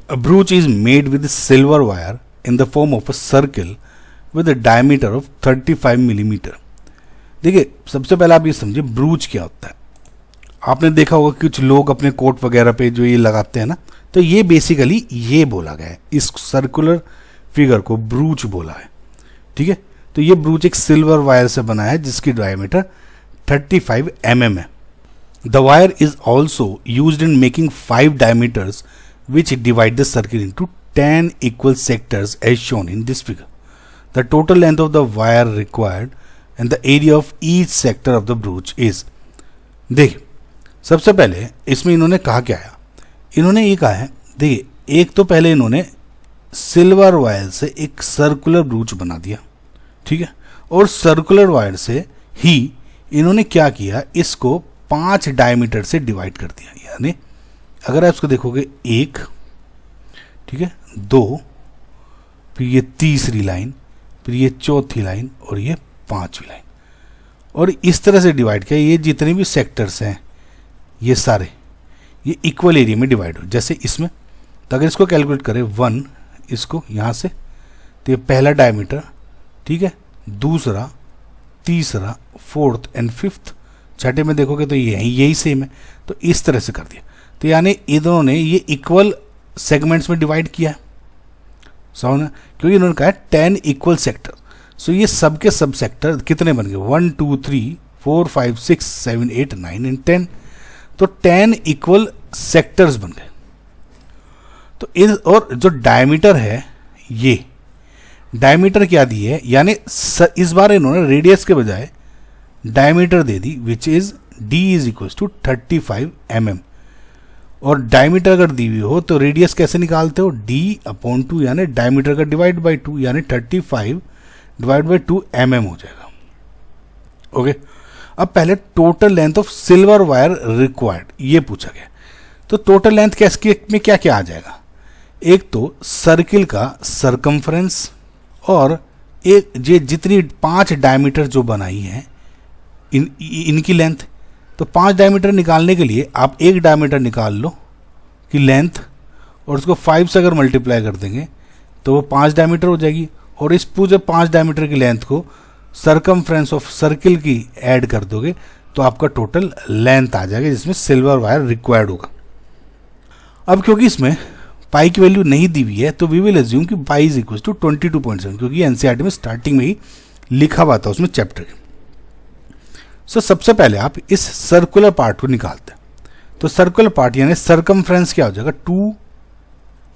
A brooch is made with silver wire in the form of a circle with a diameter of 35 millimeter. देखिए, सबसे पहले आप ये समझिए ब्रूच क्या होता है. आपने देखा होगा कुछ लोग अपने कोट वगैरह पे जो ये लगाते हैं ना, तो ये बेसिकली ये बोला गया है, इस सर्कुलर फिगर को ब्रूच बोला है. ठीक है, तो ये ब्रूच एक सिल्वर वायर से बना है जिसकी डायमीटर 35 mm है. The wire is also used in making 5 diameters which divide the circle into 10 equal sectors as shown in this figure. The total length of the wire required and the area of each sector of the brooch is. देखिए, सबसे पहले इसमें इन्होंने कहा क्या है, इन्होंने ये कहा है, देखिए एक तो पहले इन्होंने सिल्वर वायर से एक सर्कुलर ब्रूच बना दिया. ठीक है, और सर्कुलर वायर से ही इन्होंने क्या किया, इसको 5 डायमीटर से डिवाइड कर दिया. यानी अगर आप इसको देखोगे 1, ठीक है, 2, फिर ये तीसरी लाइन, फिर ये चौथी लाइन और ये 5वीं लाइन, और इस तरह से डिवाइड किया. ये जितने भी सेक्टर्स हैं ये सारे ये इक्वल एरिया में डिवाइड हो. जैसे इसमें तो अगर इसको कैलकुलेट करें 1, इसको यहाँ से, तो ये पहला डायमीटर, ठीक है, दूसरा, तीसरा, 4th एंड 5th, छठे में देखोगे तो यही सेम है. तो इस तरह से कर दिया. तो यानी इन्होंने ये इक्वल सेगमेंट्स में डिवाइड किया है, समझ ना, क्योंकि इन्होंने कहा है 10 इक्वल सेक्टर. सो ये सबके सब सेक्टर कितने बन गए, 1 2 3 4 5 6 7 8 9 एंड 10. तो 10 इक्वल सेक्टर्स बन गए. तो और जो डायमीटर है, ये डायमीटर क्या दी है, यानी इस बार इन्होंने रेडियस के बजाय डायमीटर दे दी, which is d is equal to 35 mm. और डायमीटर अगर दी हुई हो तो रेडियस कैसे निकालते हो, d/2, यानी डायमीटर का डिवाइड बाई 2, यानी 35 डिवाइड बाई 2 mm हो जाएगा. ओके, अब पहले total length of silver wire required ये पूछा गया. तो टोटल लेंथ कैसे में क्या क्या आ जाएगा, एक तो सर्किल का सरकमफ्रेंस और एक ये जितनी 5 डायमीटर जो बनाई है इनकी लेंथ. तो 5 डायमीटर निकालने के लिए आप एक डायमीटर निकाल लो की लेंथ, और उसको 5 से अगर मल्टीप्लाई कर देंगे तो वो 5 डायमीटर हो जाएगी. और इस पूरे 5 डायमीटर की लेंथ को सरकमफ्रेंस ऑफ सर्किल की ऐड कर दोगे तो आपका टोटल लेंथ आ जाएगा जिसमें सिल्वर वायर रिक्वायर्ड होगा. अब क्योंकि इसमें पाई की वैल्यू नहीं दी हुई है तो वी विल एज्यूम कि पाई इज इक्वल टू 22.7, क्योंकि एनसीईआरटी में स्टार्टिंग में ही लिखा हुआ था उसमें चैप्टर के. सो सबसे पहले आप इस सर्कुलर पार्ट को निकालते हैं. तो सर्कुलर पार्ट यानी सरकमफ्रेंस क्या हो जाएगा, 2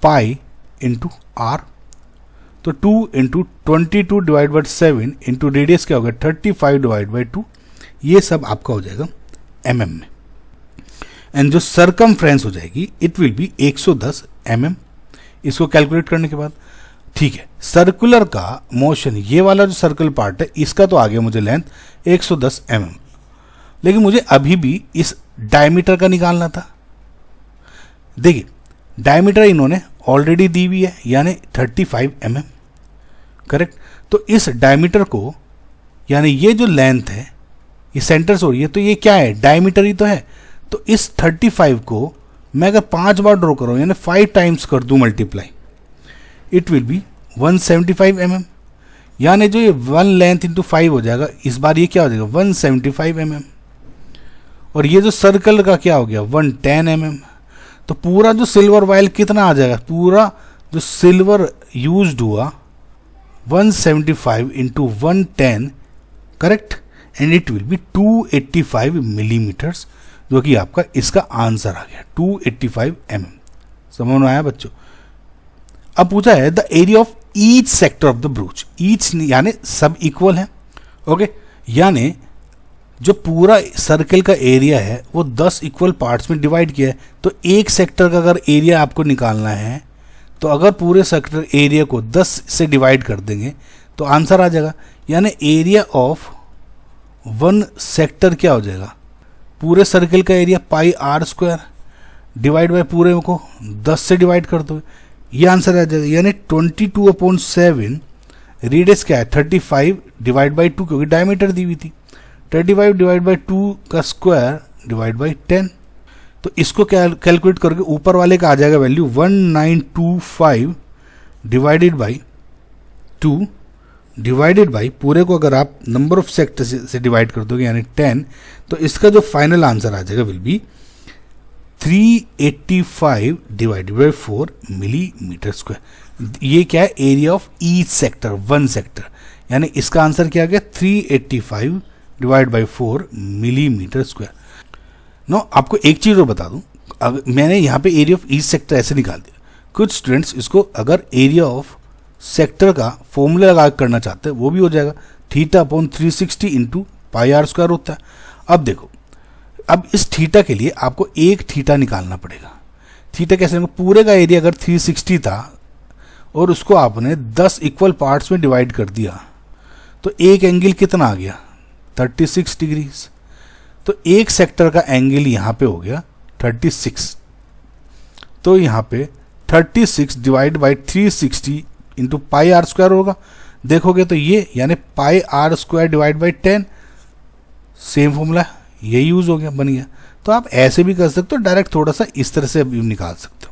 पाई इंटू आर. तो 2 into 22 divide by 7 into radius क्या होगा 35 डिवाइड बाई 2. ये सब आपका हो जाएगा mm में. एंड जो सरकमफ्रेंस हो जाएगी इट विल बी 110 mm. इसको कैलकुलेट करने के बाद ठीक है, सर्कुलर का मोशन, ये वाला जो सर्कल पार्ट है इसका तो आ गया मुझे लेंथ 110 mm. लेकिन मुझे अभी भी इस डायमीटर का निकालना था. देखिए डायमीटर इन्होंने ऑलरेडी दी हुई है यानी 35 mm, करेक्ट. तो इस डायमीटर को, यानी ये जो लेंथ है ये सेंटर से हो रही है, तो ये क्या है, डायमीटर ही तो है. तो इस 35 को मैं अगर 5 बार ड्रॉ करूँ यानी 5 टाइम्स कर दूं multiply, it will be 175 mm. यानी जो ये 1 लेंथ इंटू 5 हो जाएगा, इस बार ये क्या हो जाएगा 175 mm. और ये जो सर्कल का क्या हो गया 110 mm. तो पूरा जो सिल्वर वायर कितना आ जाएगा, पूरा जो सिल्वर यूज्ड हुआ 175 into 110, correct, and it will be 285 millimetres, जो कि आपका इसका आंसर आ गया 285 mm. समझ में आया बच्चों. अब पूछा है the area of each sector of the ब्रूच. Each यानी सब इक्वल है. ओके, यानी जो पूरा सर्कल का एरिया है वो 10 इक्वल पार्ट्स में डिवाइड किया है. तो एक सेक्टर का अगर एरिया आपको निकालना है तो अगर पूरे सेक्टर एरिया को 10 से डिवाइड कर देंगे तो आंसर आ जाएगा. यानी एरिया ऑफ 1 सेक्टर क्या हो जाएगा, पूरे सर्कल का area pi r square divide by पूरे को 10 से डिवाइड कर दो, ये आंसर आ जाएगा. यानी 22/7, रेडियस क्या है 35 डिवाइड बाई 2, क्योंकि डायमीटर दी हुई थी. 35 डिवाइड बाई 2 का स्क्वायर डिवाइड बाई 10. तो इसको कैलकुलेट करके ऊपर वाले का आ जाएगा value 1925 divided by 2 divided by पूरे को अगर आप नंबर ऑफ सेक्टर से डिवाइड कर दोगे यानी 10, तो इसका जो फाइनल आंसर आ जाएगा will be 385 divided by 4 millimetre square. ये क्या है, area of each sector, one sector, यानी इसका आंसर क्या आ गया 385 divide by 4 millimetre square. No आपको एक चीज़ और बता दूं, अगर मैंने यहाँ पे एरिया ऑफ ईच सेक्टर ऐसे निकाल दिया, कुछ स्टूडेंट्स इसको अगर एरिया ऑफ सेक्टर का फॉर्मूला लगा करना चाहते हैं वो भी हो जाएगा, theta upon 360 into pi r square होता है। अब देखो, अब इस थीटा के लिए आपको एक थीटा निकालना पड़ेगा। थीटा कैसे निकालेंगे, पूरे का एरिया अगर 360 था और उसको आपने 10 इक्वल पार्ट्स में डिवाइड कर दिया तो एक एंगल कितना आ गया 36 डिग्रीज। तो एक सेक्टर का एंगल यहाँ पे हो गया 36, तो यहाँ पे 36 divide by 360 into pi r square होगा। देखोगे तो ये यानी pi r square divide by 10, same formula ये यूज हो गया, बन गया। तो आप ऐसे भी कर सकते हो, डायरेक्ट थोड़ा सा इस तरह से भी निकाल सकते हो।